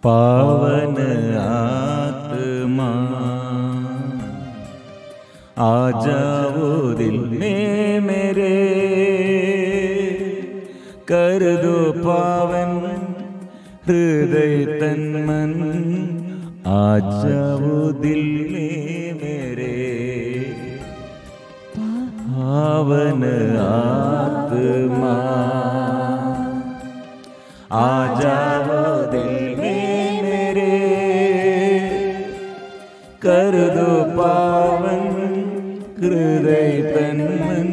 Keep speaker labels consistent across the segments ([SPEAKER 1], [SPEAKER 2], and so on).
[SPEAKER 1] पावन आत्मा आ जाओ दिल में मेरे, कर दो पावन हृदय तन मन। आ जाओ दिल में मेरे, पावन आत्मा आ जाओ दिल में मेरे, कर दो पावन हृदय तन मन।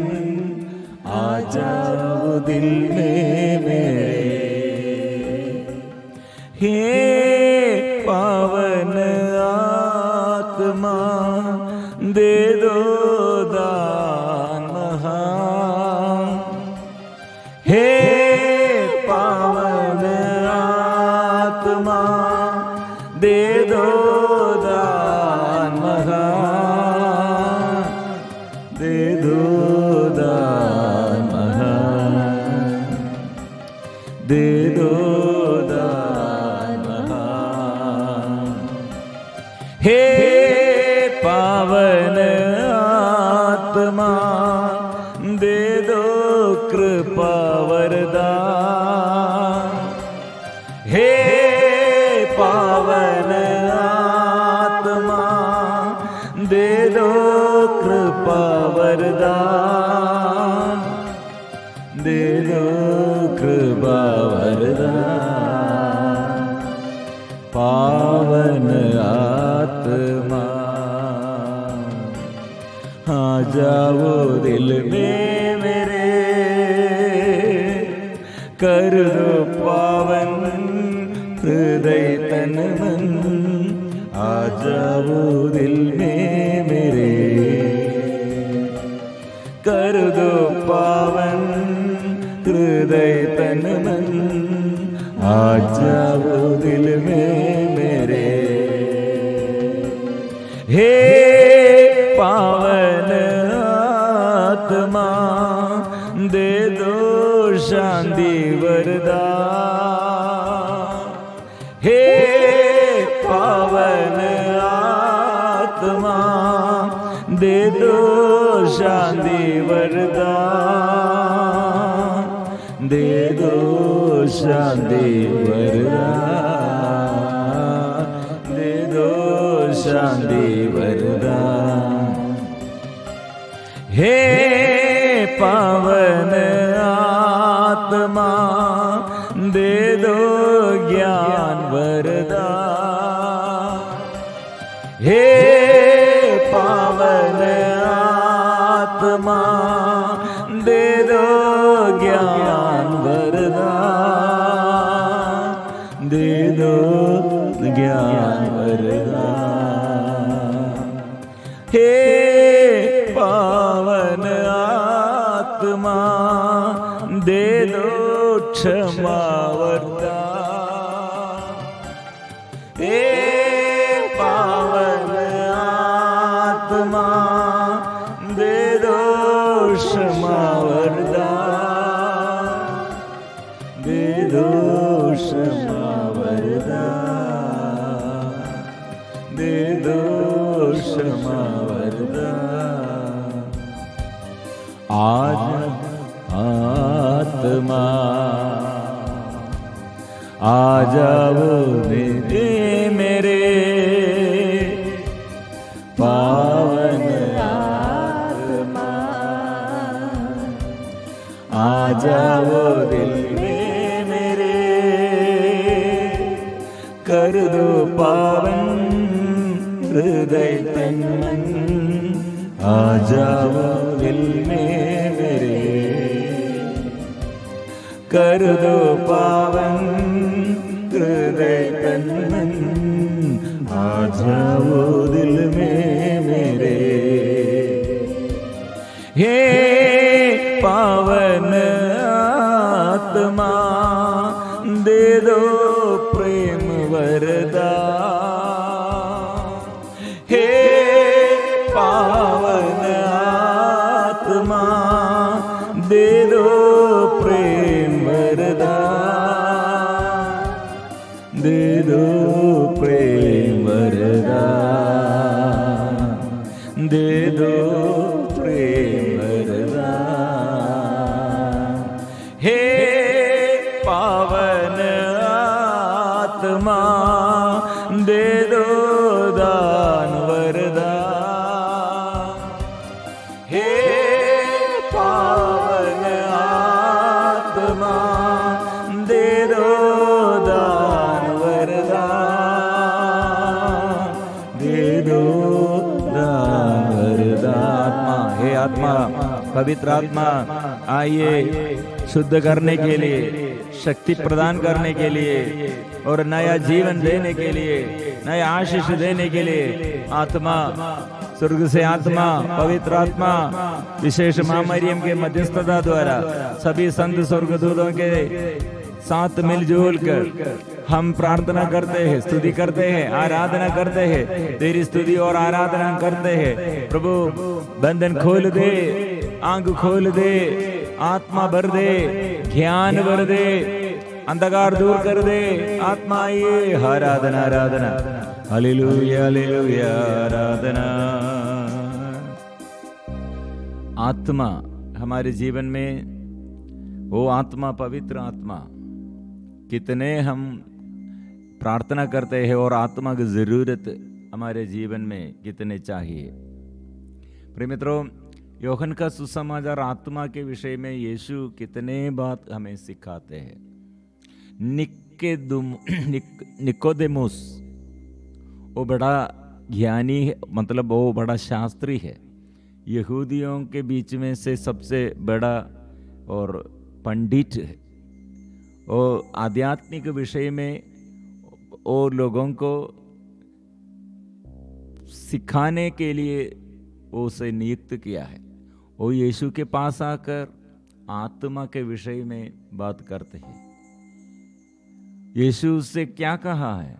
[SPEAKER 1] आ जाओ दिल में मेरे, हे पावन आत्मा दे दो दान महान। हे पावन आत्मा दे दो दान महान, दे दो दान महान, दे दो दान महान। हे पावन आत्मा दे दो कृपा वरदान। हे पावन आत्मा दे दो कृपा वरदान, दे दो कृपा वरदान। पावन आत्मा आ जाओ दिल में मेरे, कर दो पावन हृदय तन मन। आ जाओ दिल में मेरे, कर दो पावन हृदय तन मन। आ जाओ दिल में मेरे, हे पावन आत्मा दे दो शांति वरदान। हे पावन आत्मा दे दो शांति वरदान, दे दो शांति वरदान, दे दो शांति वरदान। हे पावन आत्मा दे दो ज्ञान वरदान। हे पावन आत्मा दे दो ज्ञान वरदान, दे दो ज्ञान वरदान। हे पावन आत्मा दे दो क्षमा वरदान। हे पावन आत्मा दे दो क्षमा वरदान, दे दो क्षमा वरदान, दे दो क्षमा वरदान। आज आत्मा आ जाओ मेरे, पावन आत्मा आ जाओ दिल में मेरे, कर दो पावन हृदय तन मन। आ जाओ दिल में मेरे, कर दो पावन हृदय तन मन। आ जाओ दिल में मेरे, हे पावन आत्मा दे दो प्रेम वरदान। हे पावन आत्मा दे दो प्रेम वरदान, दे दो आत्मा दे दो दान वरदान। हे पावन आत्मा दे दो दान वरदान, दे दो दान वरदान। हे आत्मा, पवित्र आत्मा आइए शुद्ध करने के लिए, शक्ति प्रदान करने के लिए और नया जीवन देने के लिए, नया आशीष देने के लिए। आत्मा, स्वर्ग से आत्मा, पवित्र आत्मा विशेष मां मरियम के मध्यस्थता द्वारा सभी संत स्वर्गदूतों के साथ मिलजुल कर हम प्रार्थना करते हैं, स्तुति करते हैं, आराधना करते हैं, तेरी स्तुति और आराधना करते हैं। प्रभु बंधन खोल दे, आंख खोल दे, आत्मा भर दे, ज्ञान भर दे, अंधकार दूर कर दे। आत्मा आइए, आराधना आराधना, हालेलुया हालेलुया आराधना। आत्मा हमारे जीवन में, वो आत्मा, पवित्र आत्मा, कितने हम प्रार्थना करते हैं और आत्मा की जरूरत हमारे जीवन में कितने चाहिए। प्रिय मित्रों, यूहन्ना का सुसमाचार आत्मा के विषय में यीशु कितने बात हमें सिखाते हैं। निकोदेमुस वो बड़ा ज्ञानी है, मतलब वो बड़ा शास्त्री है, यहूदियों के बीच में से सबसे बड़ा और पंडित है। वो आध्यात्मिक विषय में वो लोगों को सिखाने के लिए उसे नियुक्त किया है। वो यीशु के पास आकर आत्मा के विषय में बात करते हैं। यीशु उससे क्या कहा है?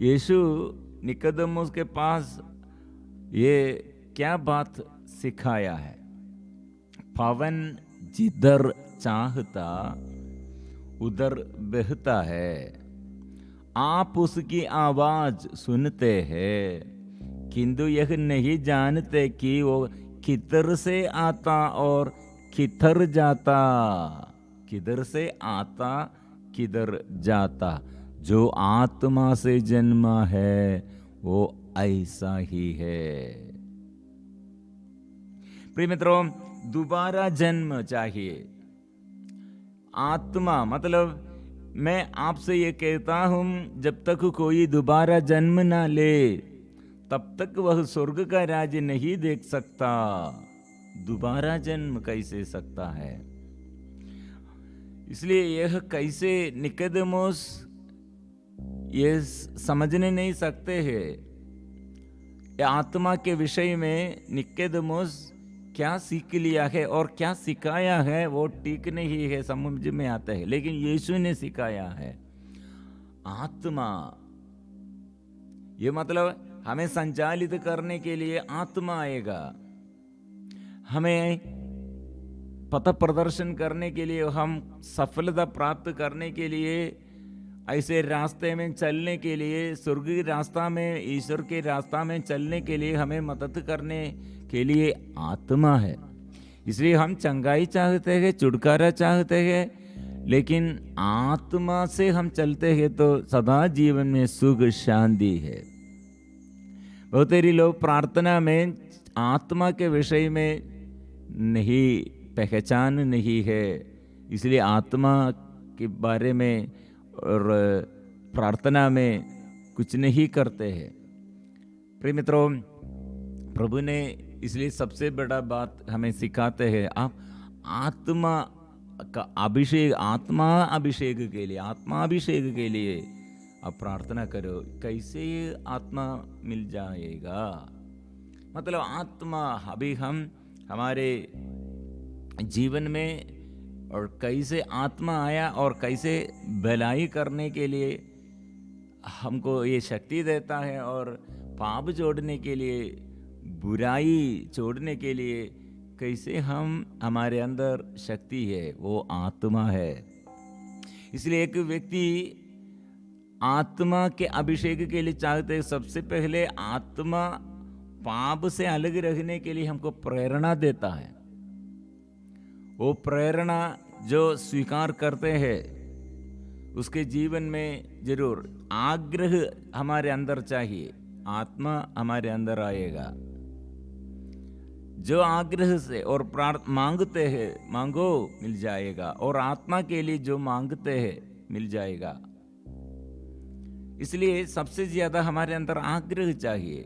[SPEAKER 1] यीशु निकोदेमुस के पास ये क्या बात सिखाया है? पवन जिधर चाहता उधर बहता है, आप उसकी आवाज सुनते हैं, किंतु यह नहीं जानते कि वो किधर से आता और किधर जाता। किधर से आता, किधर जाता। जो आत्मा से जन्मा है वो ऐसा ही है। प्रिय मित्रों, दोबारा जन्म चाहिए। आत्मा मतलब, मैं आपसे ये कहता हूं, जब तक कोई दोबारा जन्म ना ले तब तक वह स्वर्ग का राज्य नहीं देख सकता। दोबारा जन्म कैसे सकता है? इसलिए यह कैसे निकोदेमुस ये समझने नहीं सकते हैं। आत्मा के विषय में निकोदेमुस क्या सीख लिया है और क्या सिखाया है वो ठीक नहीं है, समझ में आता है। लेकिन यीशु ने सिखाया है आत्मा, ये मतलब हमें संचालित करने के लिए आत्मा आएगा, हमें पथ प्रदर्शन करने के लिए, हम सफलता प्राप्त करने के लिए, ऐसे रास्ते में चलने के लिए, स्वर्गीय रास्ता में, ईश्वर के रास्ता में चलने के लिए हमें मदद करने के लिए आत्मा है। इसलिए हम चंगाई चाहते हैं, छुटकारा चाहते हैं, लेकिन आत्मा से हम चलते हैं तो सदा जीवन में सुख शांति है। बहुत सारे लोग प्रार्थना में आत्मा के विषय में नहीं, पहचान नहीं है, इसलिए आत्मा के बारे में और प्रार्थना में कुछ नहीं करते हैं। प्रिय मित्रों, प्रभु ने इसलिए सबसे बड़ा बात हमें सिखाते हैं, आप आत्मा का अभिषेक, आत्मा अभिषेक के लिए आप प्रार्थना करो। कैसे आत्मा मिल जाएगा? मतलब आत्मा अभी हम हमारे जीवन में, और कैसे आत्मा आया और कैसे भलाई करने के लिए हमको ये शक्ति देता है, और पाप छोड़ने के लिए, बुराई छोड़ने के लिए कैसे हम, हमारे अंदर शक्ति है, वो आत्मा है। इसलिए एक व्यक्ति आत्मा के अभिषेक के लिए चाहते हैं, सबसे पहले आत्मा पाप से अलग रहने के लिए हमको प्रेरणा देता है। वो प्रेरणा जो स्वीकार करते हैं उसके जीवन में जरूर आग्रह हमारे अंदर चाहिए, आत्मा हमारे अंदर आएगा। जो आग्रह से और मांगते हैं, मांगो मिल जाएगा, और आत्मा के लिए जो मांगते हैं मिल जाएगा। इसलिए सबसे ज्यादा हमारे अंदर आग्रह चाहिए।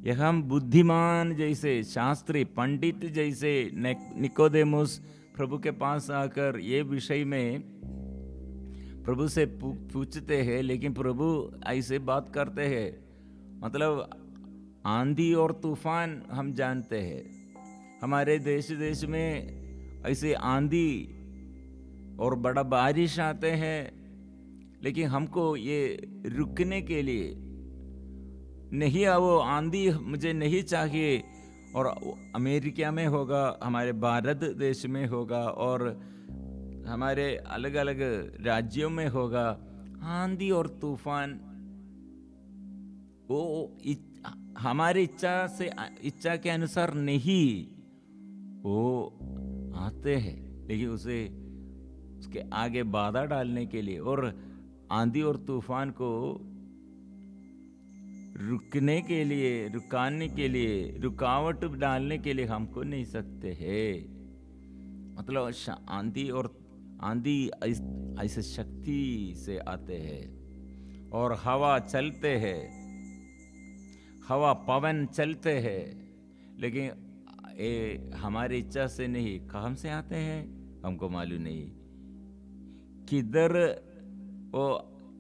[SPEAKER 1] यह हम बुद्धिमान जैसे, शास्त्री पंडित जैसे निकोदेमुस प्रभु के पास आकर ये विषय में प्रभु से पूछते हैं, लेकिन प्रभु ऐसे बात करते हैं, मतलब आंधी और तूफान हम जानते हैं, हमारे देश में ऐसे आंधी और बड़ा बारिश आते हैं, लेकिन हमको ये रुकने के लिए नहीं, वो आंधी मुझे नहीं चाहिए। और अमेरिका में होगा, हमारे भारत देश में होगा, और हमारे अलग अलग राज्यों में होगा आंधी और तूफान। वो हमारी इच्छा के अनुसार नहीं वो आते हैं, लेकिन उसके आगे बाधा डालने के लिए और आंधी और तूफान को रुकने के लिए, रुकाने के लिए, रुकावट डालने के लिए हमको नहीं सकते हैं। मतलब आंधी ऐसे शक्ति से आते हैं, और हवा चलते हैं, हवा पवन चलते हैं, लेकिन हमारी इच्छा से नहीं। कहाँ से आते हैं हमको मालूम नहीं,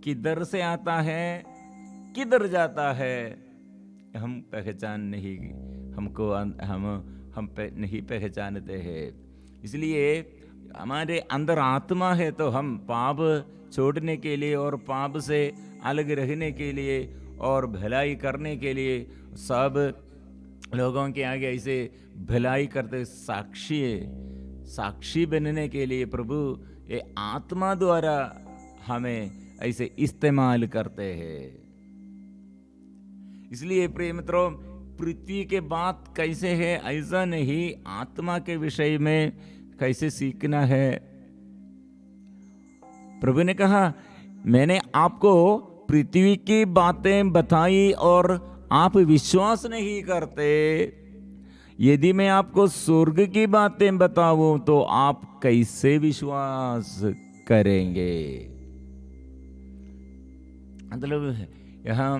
[SPEAKER 1] किधर से आता है, किधर जाता है, हम पहचान नहीं, हम नहीं पहचानते हैं। इसलिए हमारे अंदर आत्मा है, तो हम पाप छोड़ने के लिए और पाप से अलग रहने के लिए और भलाई करने के लिए सब लोगों के आगे ऐसे भलाई करते साक्षी बनने के लिए प्रभु ये आत्मा द्वारा हमें ऐसे इस्तेमाल करते हैं। इसलिए प्रिय मित्रों, पृथ्वी के बात कैसे है ऐसा नहीं, आत्मा के विषय में कैसे सीखना है। प्रभु ने कहा, मैंने आपको पृथ्वी की बातें बताई और आप विश्वास नहीं करते। यदि मैं आपको स्वर्ग की बातें बताऊं तो आप कैसे विश्वास करेंगे। मतलब यहाँ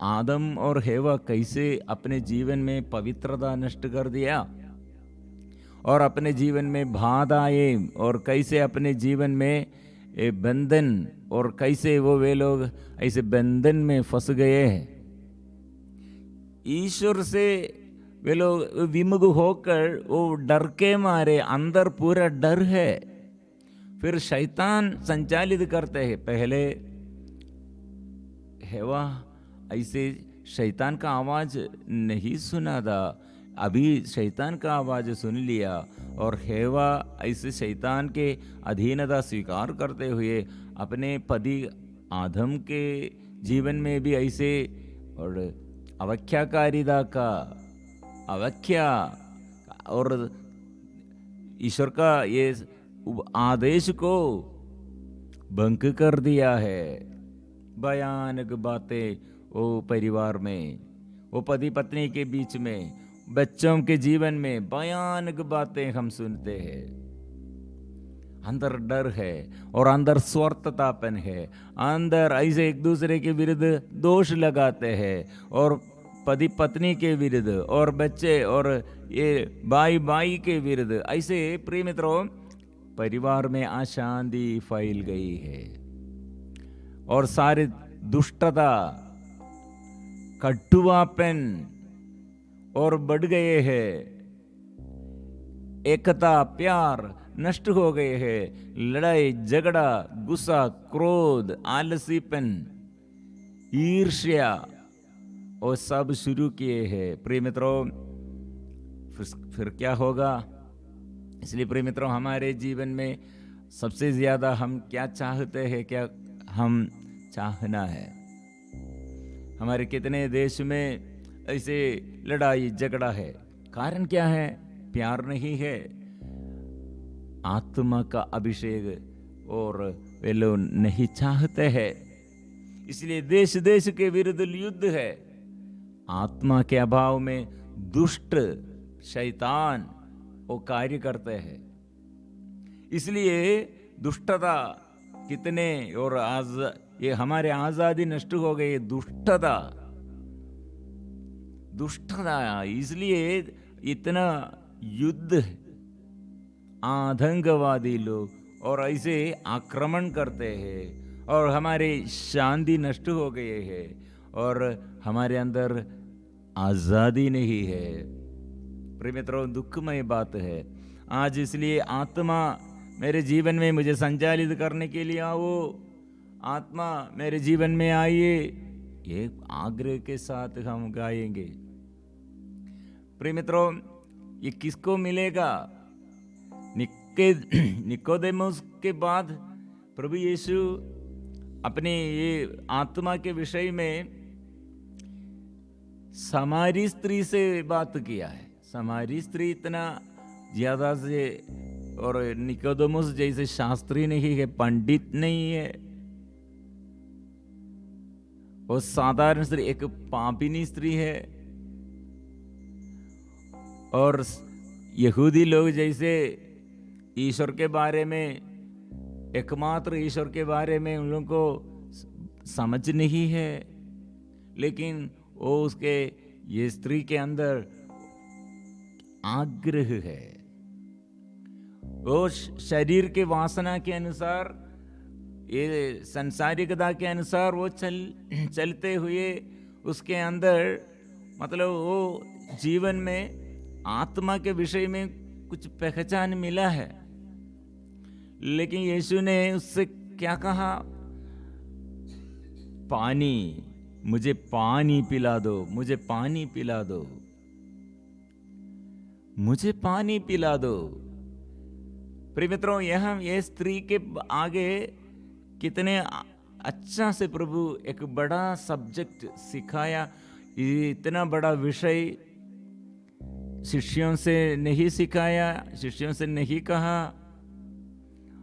[SPEAKER 1] आदम और हेवा कैसे अपने जीवन में पवित्रता नष्ट कर दिया और अपने जीवन में बाधा आए, और कैसे अपने जीवन में बंधन, और कैसे वे लोग ऐसे बंधन में फंस गए हैं। ईश्वर से वे लोग विमुख होकर वो डर के मारे, अंदर पूरा डर है। फिर शैतान संचालित करते हैं। पहले हेवा ऐसे शैतान का आवाज नहीं सुना था, अभी शैतान का आवाज सुन लिया, और हेवा ऐसे शैतान के अधीनता स्वीकार करते हुए अपने पति आदम के जीवन में भी ऐसे और अवख्याकारिता का अवख्या और ईश्वर का ये आदेश को भंग कर दिया है। भयानक बातें वो परिवार में, वो पति पत्नी के बीच में, बच्चों के जीवन में भयानक बातें हम सुनते हैं। अंदर डर है और अंदर स्वार्थतापन है, अंदर ऐसे एक दूसरे के विरुद्ध दोष लगाते हैं, और पति पत्नी के विरुद्ध, और बच्चे और ये भाई के विरुद्ध। ऐसे प्रिय मित्रों, परिवार में अशांति फैल गई है और सारी दुष्टता, कटुआपन और बढ़ गए हैं। एकता, प्यार नष्ट हो गए हैं। लड़ाई झगड़ा, गुस्सा, क्रोध, आलसीपन, ईर्ष्या और सब शुरू किए हैं। प्रिय मित्रों, फिर क्या होगा? इसलिए प्रिय मित्रों, हमारे जीवन में सबसे ज्यादा हम क्या चाहते हैं, क्या हम चाहना है? हमारे कितने देश में ऐसे लड़ाई झगड़ा है, कारण क्या है? प्यार नहीं है। आत्मा का अभिषेक और वे लोग नहीं चाहते हैं। इसलिए देश देश के विरुद्ध युद्ध है। आत्मा के अभाव में दुष्ट शैतान वो कार्य करते हैं। इसलिए दुष्टता कितने, और आज ये हमारे आजादी नष्ट हो गई, दुष्टता इसलिए इतना युद्ध है। आतंकवादी लोग और ऐसे आक्रमण करते हैं और हमारे शांति नष्ट हो गए है और हमारे अंदर आजादी नहीं है। प्रिय मित्रों, दुखमय बात है आज। इसलिए आत्मा मेरे जीवन में मुझे संचालित करने के लिए आओ, आत्मा मेरे जीवन में आइए, ये आग्रह के साथ हम गाएंगे। प्रिय मित्रों, ये किसको मिलेगा? निकोदेमुस के बाद प्रभु यीशु अपने ये आत्मा के विषय में सामारी स्त्री से बात किया है। सामारी स्त्री इतना ज्यादा से, और निकोदेमुस जैसे शास्त्री नहीं है, पंडित नहीं है, वो साधारण स्त्री, एक पापिनी स्त्री है। और यहूदी लोग जैसे ईश्वर के बारे में, एकमात्र ईश्वर के बारे में उन लोगों को समझ नहीं है, लेकिन वो उसके ये स्त्री के अंदर आग्रह है। वो शरीर के वासना के अनुसार, ये संसारिकता के अनुसार वो चलते हुए उसके अंदर, मतलब वो जीवन में आत्मा के विषय में कुछ पहचान मिला है। लेकिन यीशु ने उससे क्या कहा? पानी, मुझे पानी पिला दो, मुझे पानी पिला दो, मुझे पानी पिला दो। प्रिय मित्रों, ये स्त्री के आगे कितने अच्छा से प्रभु एक बड़ा सब्जेक्ट सिखाया। इतना बड़ा विषय शिष्यों से नहीं सिखाया, शिष्यों से नहीं कहा,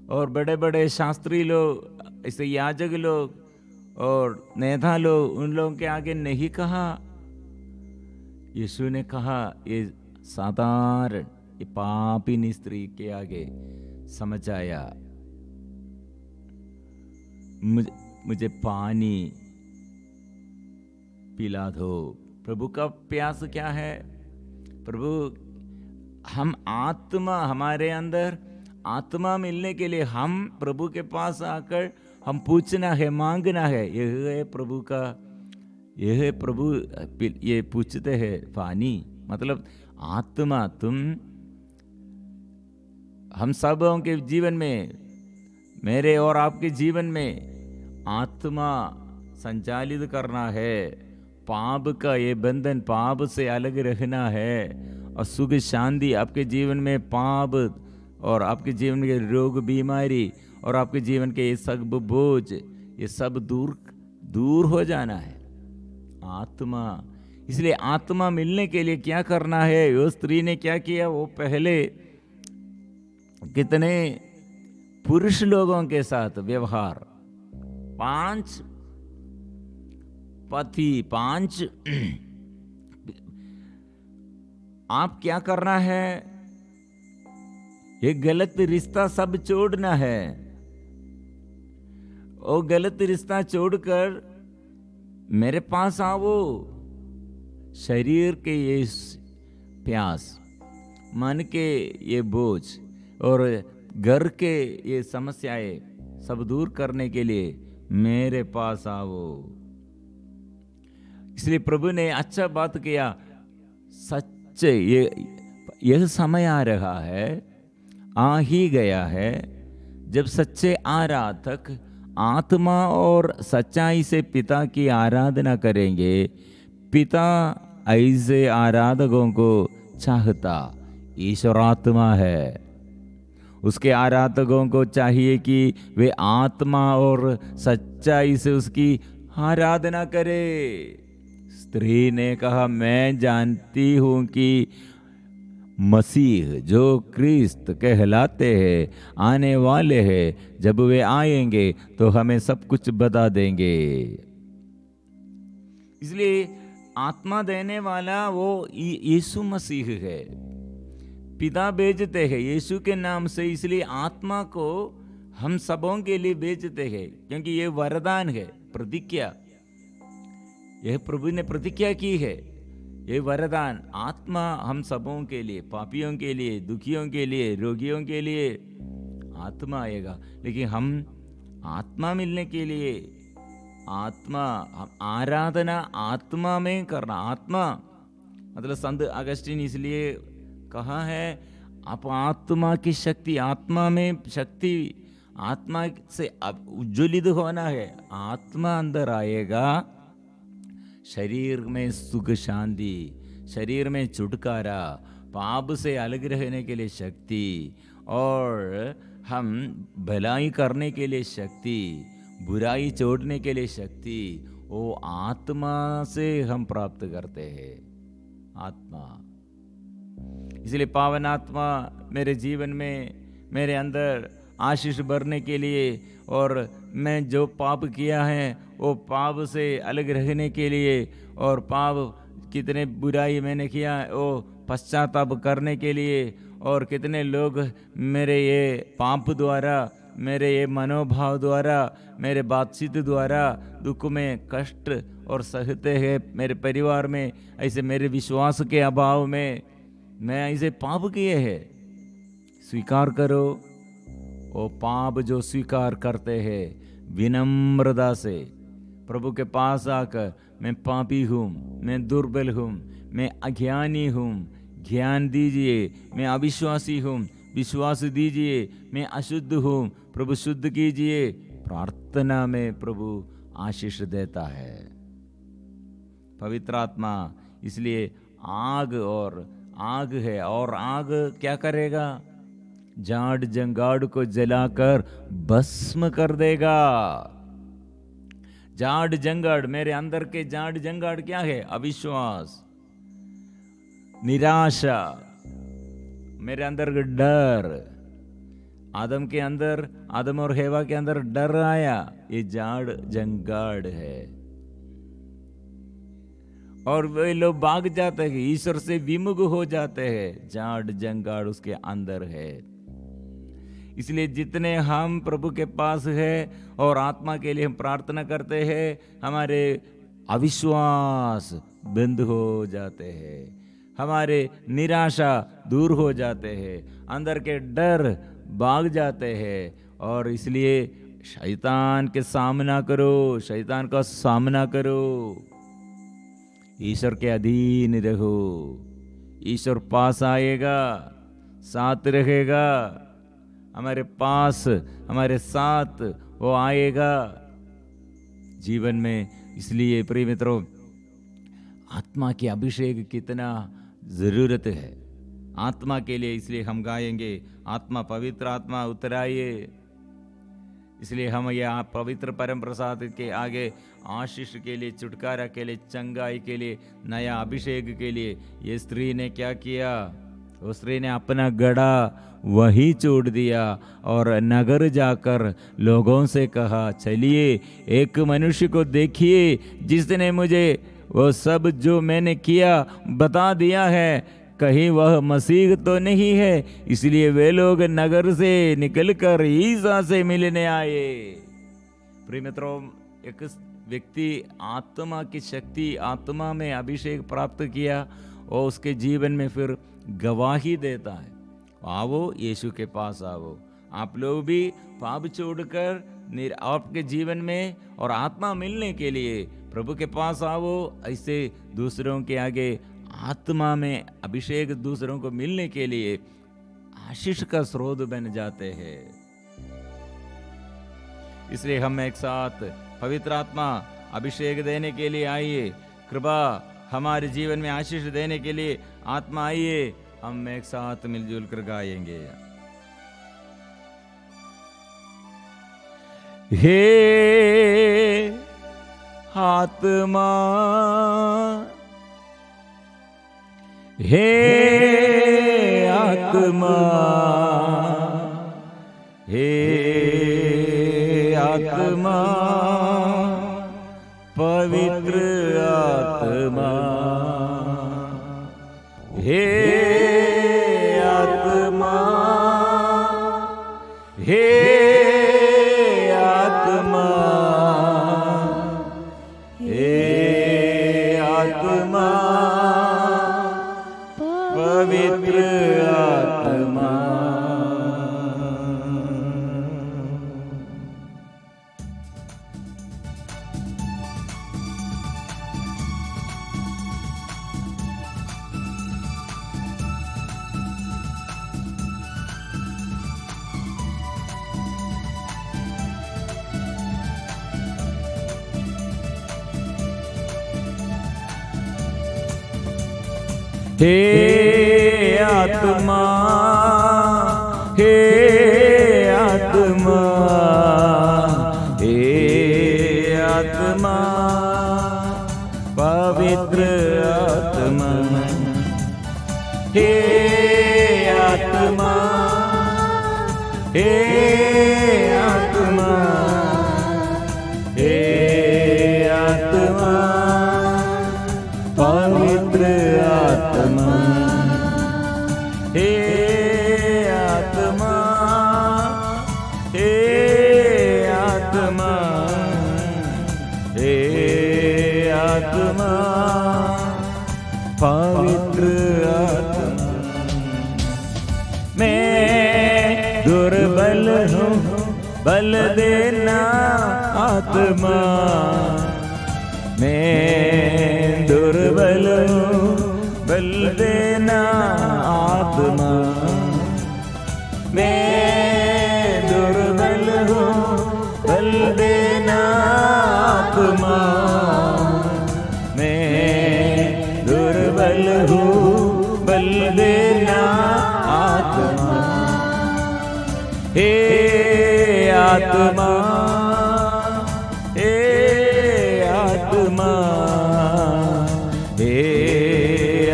[SPEAKER 1] और बड़े बड़े शास्त्री लोग, ऐसे याजक लोग और नेता लोग, उन लोगों के आगे नहीं कहा। यीशु ने कहा ये साधारण, ये पापिनी स्त्री के आगे समझ आया, मुझे पानी पिला दो। प्रभु का प्यास क्या है? प्रभु, हम आत्मा, हमारे अंदर आत्मा मिलने के लिए हम प्रभु के पास आकर हम पूछना है, मांगना है। यह है प्रभु का, यह है प्रभु ये पूछते हैं पानी, मतलब आत्मा। हम सबों के जीवन में, मेरे और आपके जीवन में आत्मा संचालित करना है। पाप का ये बंधन, पाप से अलग रहना है और सुख शांति आपके जीवन में, पाप और आपके जीवन के रोग बीमारी और आपके जीवन के ये सब बोझ, ये सब दूर हो जाना है। आत्मा, इसलिए आत्मा मिलने के लिए क्या करना है? वो स्त्री ने क्या किया? वो पहले कितने पुरुष लोगों के साथ व्यवहार, 5 पति, 5 आप क्या करना है? ये गलत रिश्ता सब छोड़ना है। वो गलत रिश्ता छोड़कर मेरे पास आओ। शरीर के ये प्यास, मन के ये बोझ और घर के ये समस्याएं सब दूर करने के लिए मेरे पास आओ। इसलिए प्रभु ने अच्छा बात किया। सच्चे यह समय आ रहा है, आ ही गया है, जब सच्चे आराधक आत्मा और सच्चाई से पिता की आराधना करेंगे। पिता ऐसे आराधकों को चाहता। ईश्वर आत्मा है। उसके आराधकों को चाहिए कि वे आत्मा और सच्चाई से उसकी आराधना करे। स्त्री ने कहा, मैं जानती हूं कि मसीह जो क्रिस्त कहलाते हैं आने वाले हैं, जब वे आएंगे तो हमें सब कुछ बता देंगे। इसलिए आत्मा देने वाला वो यीशु मसीह है। पिता भेजते हैं यीशु के नाम से, इसलिए आत्मा को हम सबों के लिए भेजते हैं, क्योंकि ये वरदान है, प्रतिज्ञा। यह प्रभु ने प्रतिज्ञा की है, ये वरदान आत्मा हम सबों के लिए, पापियों के लिए, दुखियों के लिए, रोगियों के लिए आत्मा आएगा। लेकिन हम आत्मा मिलने के लिए आत्मा आराधना आत्मा में करना। आत्मा मतलब संत अगस्तीन इसलिए कहा है, आप आत्मा की शक्ति, आत्मा में शक्ति, आत्मा से उज्ज्वलित होना है। आत्मा अंदर आएगा, शरीर में सुख शांति, शरीर में छुटकारा, पाप से अलग रहने के लिए शक्ति, और हम भलाई करने के लिए शक्ति, बुराई छोड़ने के लिए शक्ति, वो आत्मा से हम प्राप्त करते हैं। आत्मा, इसलिए पावन आत्मा मेरे जीवन में, मेरे अंदर आशीष भरने के लिए, और मैं जो पाप किया है वो पाप से अलग रहने के लिए, और पाप कितने बुराई मैंने किया वो पश्चाताप करने के लिए, और कितने लोग मेरे ये पाप द्वारा, मेरे ये मनोभाव द्वारा, मेरे बातचीत द्वारा दुख में कष्ट और सहते हैं मेरे परिवार में, ऐसे मेरे विश्वास के अभाव में मैं ऐसे पाप किए हैं। स्वीकार करो, वो पाप जो स्वीकार करते हैं विनम्रता से प्रभु के पास आकर, मैं पापी हूँ, मैं दुर्बल हूँ, मैं अज्ञानी हूँ, ज्ञान दीजिए, मैं अविश्वासी हूँ, विश्वास दीजिए, मैं अशुद्ध हूँ, प्रभु शुद्ध कीजिए। प्रार्थना में प्रभु आशीष देता है पवित्र आत्मा। इसलिए आग है, और आग क्या करेगा? जाड़ जंगाड़ को जलाकर भस्म कर देगा। जाड़ जंगाड़, मेरे अंदर के जाड़ जंगाड़ क्या है? अविश्वास, निराशा, मेरे अंदर डर। आदम के अंदर, आदम और हेवा के अंदर डर आया, ये जाड़ जंगाड़ है। और वे लोग भाग जाते हैं, ईश्वर से विमुख हो जाते हैं, जाड़ जंगाड़ उसके अंदर है। इसलिए जितने हम प्रभु के पास है और आत्मा के लिए हम प्रार्थना करते हैं, हमारे अविश्वास बंद हो जाते हैं, हमारे निराशा दूर हो जाते हैं, अंदर के डर भाग जाते हैं। और इसलिए शैतान के सामना करो, शैतान का सामना करो, ईश्वर के अधीन रहो। ईश्वर पास आएगा, साथ रहेगा, हमारे पास, हमारे साथ वो आएगा जीवन में। इसलिए प्रिय मित्रों, आत्मा के अभिषेक कितना जरूरत है आत्मा के लिए। इसलिए हम गाएंगे, आत्मा पवित्र आत्मा उतराइए। इसलिए हम यह पवित्र परम प्रसाद के आगे आशीष के लिए, छुटकारा के लिए, चंगाई के लिए, नया अभिषेक के लिए, ये स्त्री ने क्या किया? उस स्त्री ने अपना गड़ा वही छोड़ दिया और नगर जाकर लोगों से कहा, चलिए एक मनुष्य को देखिए जिसने मुझे वो सब जो मैंने किया बता दिया है, कहीं वह मसीह तो नहीं है। इसलिए वे लोग नगर से निकलकर ईसा से मिलने आए। प्रिय मित्रों, एक व्यक्ति आत्मा की शक्ति, आत्मा में अभिषेक प्राप्त किया और उसके जीवन में फिर गवाही देता है। आओ यीशु के पास आओ, आप लोग भी पाप छोड़कर आपके जीवन में और आत्मा मिलने के लिए प्रभु के पास आओ। ऐसे दूसरों के आगे आत्मा में अभिषेक दूसरों को मिलने के लिए आशीष का स्रोत बन जाते हैं। इसलिए हम एक साथ पवित्र आत्मा अभिषेक देने के लिए आइए, कृपा हमारे जीवन में आशीष देने के लिए आत्मा आइए। हम एक साथ मिलजुल कर गाएंगे। हे आत्मा, हे आत्मा, हे आत्मा, पवित्र आत्मा, हे आत्मा, हे आत्मा, हे आत्मा, पवित्र आत्मा। हे आत्मा, हे आत्मा, हे आत्मा, पवित्र आत्मा, हे आत्मा, हे आत्मा, हे आत्मा, पवित्र आत्मा, हे आत्मा, हे आत्मा, हे आत्मा, पवित्र आत्मा। मैं दुर्बल हूँ, बल देना आत्मा, मैं दुर्बल हूँ, बल देना आत्मा, मैं दुर्बल हूँ, बल देना आत्मा, मैं दुर्बल हूँ, बल देना आत्मा, हे आत्मा, हे आत्मा, हे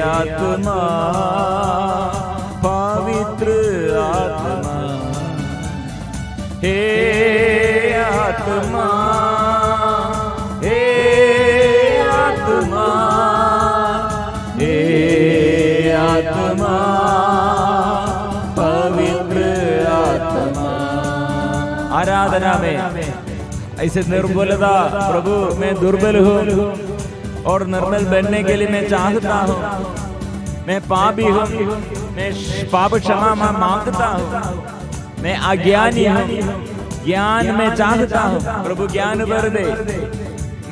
[SPEAKER 1] आत्मा, पवित्र आत्मा, हे आत्मा, हे आत्मा, हे आत्मा, पवित्र आत्मा। आराधना में ऐसे निर्बलता, प्रभु मैं दुर्बल हूँ और निर्बल बनने के लिए मैं चाहता हूँ, मैं पापी हूँ, मैं पाप क्षमा मांगता हूँ, मैं अज्ञानी हूँ, ज्ञान में चाहता हूँ, प्रभु ज्ञान भर दे।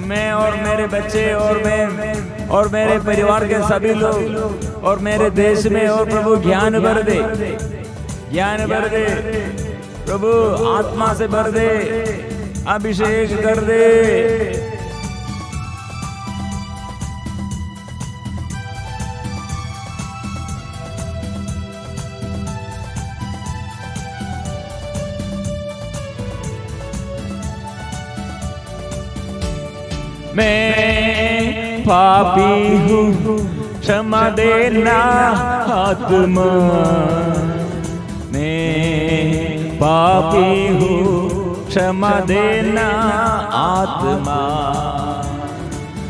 [SPEAKER 1] मैं और मेरे बच्चे और मेरे परिवार के सभी लोग और मेरे देश में, और प्रभु ज्ञान भर दे, ज्ञान भर दे प्रभु, आत्मा से भर दे, अभिषेक कर दे। मैं पापी हूँ, क्षमा देना आत्मा, मैं पापी हूँ, क्षमा देना आत्मा,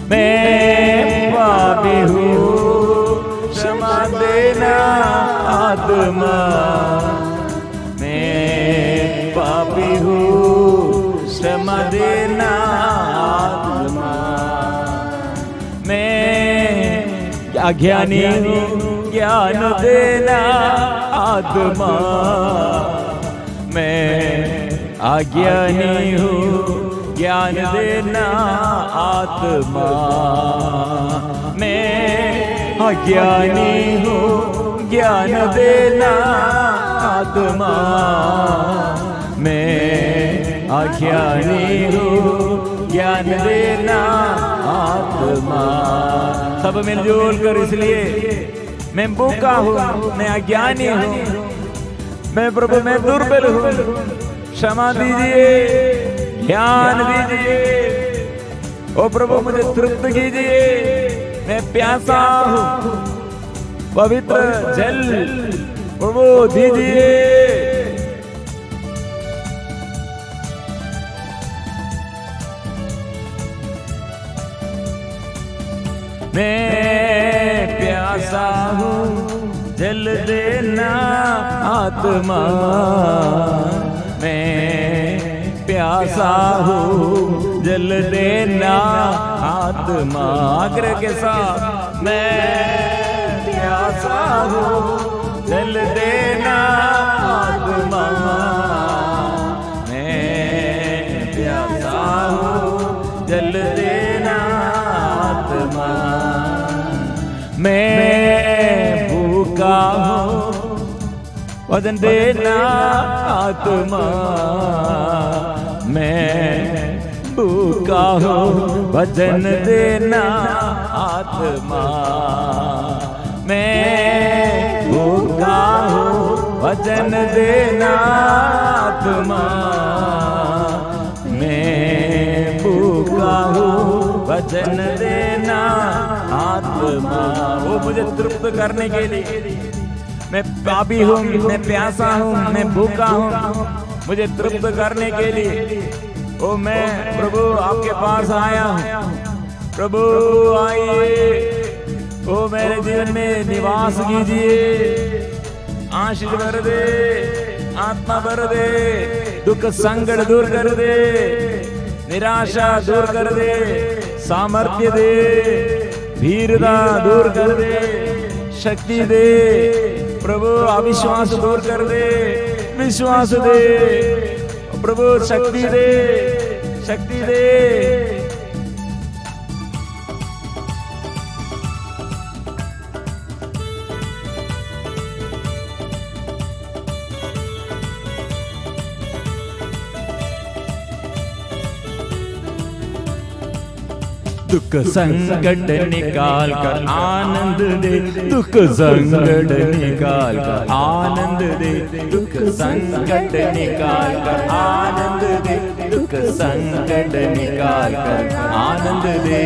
[SPEAKER 1] मैं पापी हूँ, क्षमा देना आत्मा, मैं पापी हूँ, क्षमा देना आत्मा, मैं अज्ञानी हूँ, ज्ञान देना आत्मा, मैं अज्ञानी हूँ, ज्ञान देना आत्मा, मैं अज्ञानी हूँ, ज्ञान देना आत्मा, मैं अज्ञानी हूँ, ज्ञान देना आत्मा। सब मिलजुल कर, इसलिए मैं भूखा हूँ, मैं अज्ञानी हूँ, मैं प्रभु मैं दुर्बल हूँ, क्षमा दीजिए, ज्ञान दीजिए, ओ प्रभु मुझे तृप्त कीजिए, मैं प्यासा हूँ, पवित्र जल प्रभु दीजिए। मैं प्यासा हूँ जल देना आत्मा, मैं प्यासा हूँ जल देना आत्मा। आग्रह के साथ मैं प्यासा हूँ जल देना आत्मा, मैं प्यासा हूँ जल देना आत्मा। मैं भूखा हूँ वजन देना आत्मा, मैं भूखा हूँ वजन देना आत्मा, मैं भूखा हूँ वजन देना आत्मा, मैं भूखा हूँ वजन देना आत्मा। वो मुझे तृप्त करने के लिए, मैं पापी हूँ, मैं प्यासा हूँ, मैं भूखा हूँ, मुझे तृप्त करने के लिए ओ मैं प्रभु आपके पास आया हूँ। प्रभु आइए, ओ मेरे जीवन में निवास कीजिए, आशीष भर दे, आत्मा भर दे, दुख संकट दूर कर दे, निराशा दूर कर दे, सामर्थ्य दे, धीरता दूर कर दे, शक्ति दे प्रभु, अविश्वास दूर कर दे, विश्वास दे प्रभु, शक्ति दे, शक्ति दे। दुख संकट निकाल कर आनंद दे, दुख संकट निकाल कर आनंद दे, दुख संकट निकाल कर आनंद दे, दुख संकट निकाल कर आनंद दे,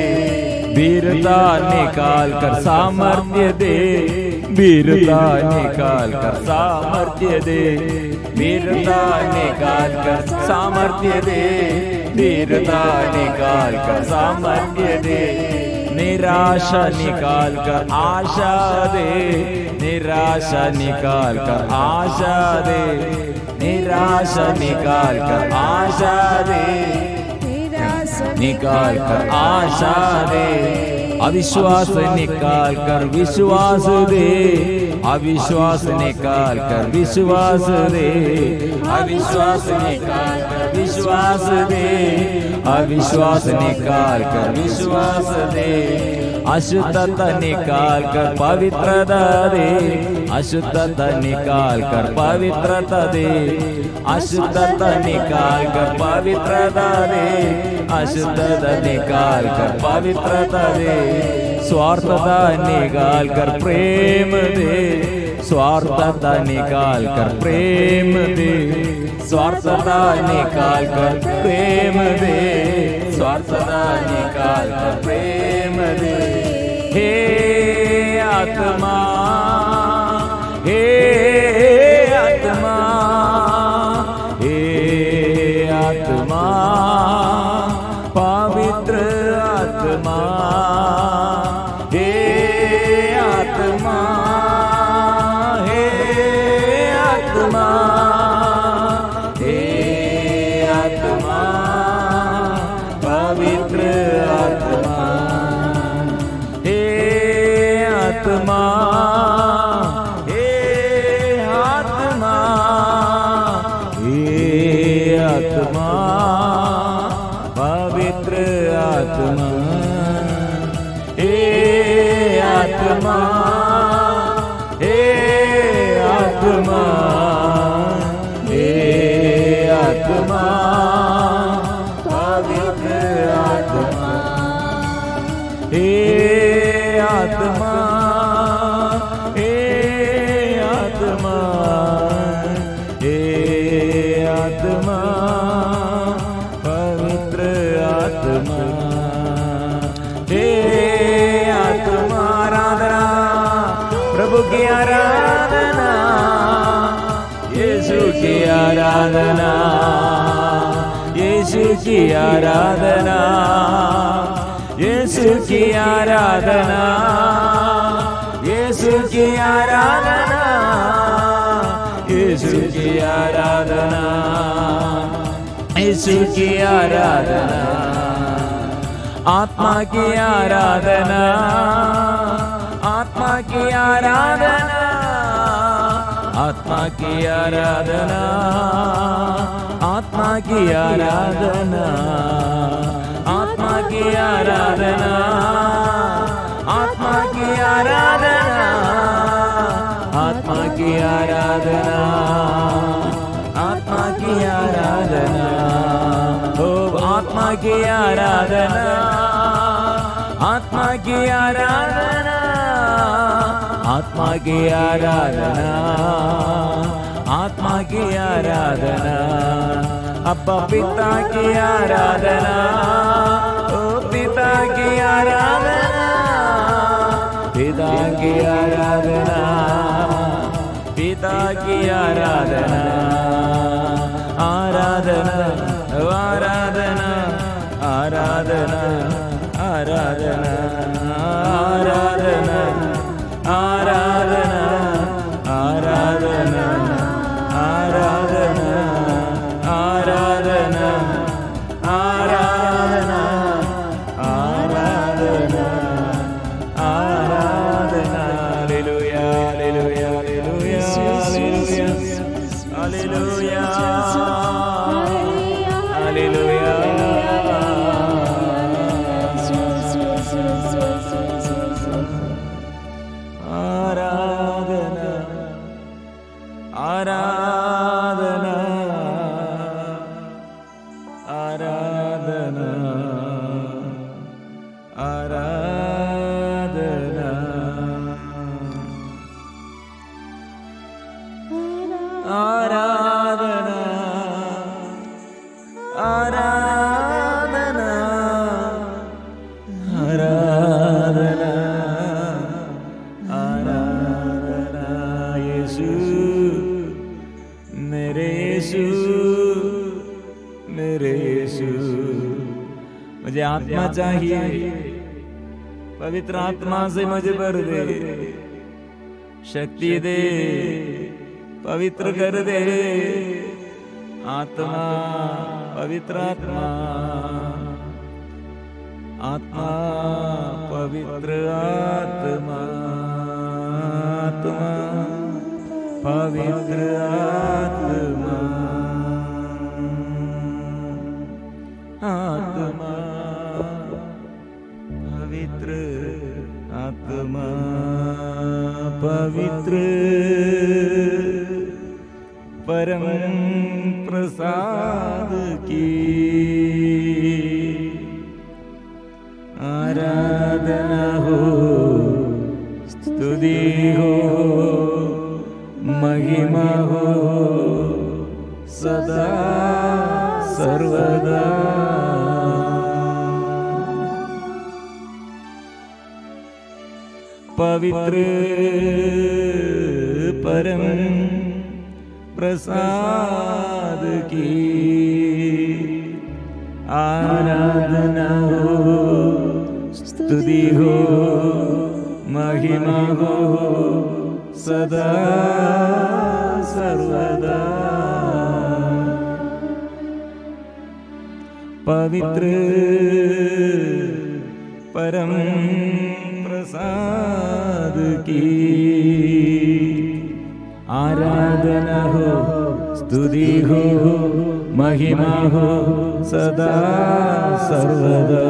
[SPEAKER 1] वीरता निकाल कर सामर्थ्य दे, वीरता निकाल कर सामर्थ्य दे, वीरता निकाल कर सामर्थ्य दे, वीरता निकाल कर सामर्थ्य दे, निराशा निकाल कर आशा दे, निराशा निकाल कर आशा दे, निराशा निकाल कर आशा दे, निकाल कर आशा दे, अविश्वास निकाल कर विश्वास दे, अविश्वास निकाल कर विश्वास दे, अविश्वास निकाल कर विश्वास दे, अविश्वास निकाल कर विश्वास दे, अशुद्धता निकाल कर पवित्रता दे, अशुद्धता निकाल कर पवित्रता दे, अशुद्धता निकाल कर पवित्रता दे, अशुद्धता निकाल कर पवित्रता दे, स्वार्थता निकाल कर प्रेम दे, स्वार्थता निकाल कर प्रेम दे, स्वार्थता निकाल कर प्रेम दे, स्वार्थता निकाल कर प्रेम दे। हे आत्मा, हे आत्मा, हे आत्मा, पवित्र आत्मा, हे आत्मा, हे आत्मा, हे आत्मा, पवित्र आत्मा, हे आत्मा, हे आत्मा, हे आत्मा, पवित्र आत्मा, हे आत्मा, हे आत्मा, हे आत्मा, पवित्र आत्मा, हे आत्मा, हे आत्मा, हे आत्मा, पवित्र आत्मा, हे आत्मा। आराधना प्रभु की आराधना, की आराधना, यीशु की आराधना, यीशु की आराधना, यीशु की आराधना, यीशु की आराधना, यीशु की आराधना, आत्मा की आराधना, आत्मा की आराधना, आत्मा की आराधना, आत्मा की आराधना, आत्मा की आराधना, आत्मा की आराधना, आत्मा की आराधना, आत्मा की आराधना, ओ आत्मा की आराधना, आत्मा की आराधना, आत्मा की आराधना, आत्मा की आराधना, अब्बा पिता की आराधना, ओ पिता की आराधना, पिता की आराधना, पिता की आराधना, आराधना, आराधना, आराधना, आराधना, आराधना, आराधना, आराधना, आराधना, आराधना, आराधना, आराधना, आराधना, hallelujah, hallelujah, hallelujah, hallelujah, hallelujah, hallelujah, आराधना, आराधना, आराधना, आराधना, आराधना, आराधना, आराधना, आराधना, यीशु मेरे यीशु, मेरे यीशु, मुझे आत्मा चाहिए, पवित्र आत्मा से मुझे भर दे, शक्ति दे, पवित्र कर दे, आत्मा, पवित्र आत्मा, आत्मा, पवित्र आत्मा, आत्मा, पवित्र आत्मा, आत्मा, पवित्र आत्मा, पवित्र परम प्रसाद की आराधना हो, स्तुति हो, महिमा हो, सदा सर्वदा। पवित्र परम प्रसाद की आराधना हो, स्तुति हो, महिमा हो, सदा सर्वदा। पवित्र परम प्रसाद की आराधना हो, स्तुति हो, महिमा हो, सदा सर्वदा।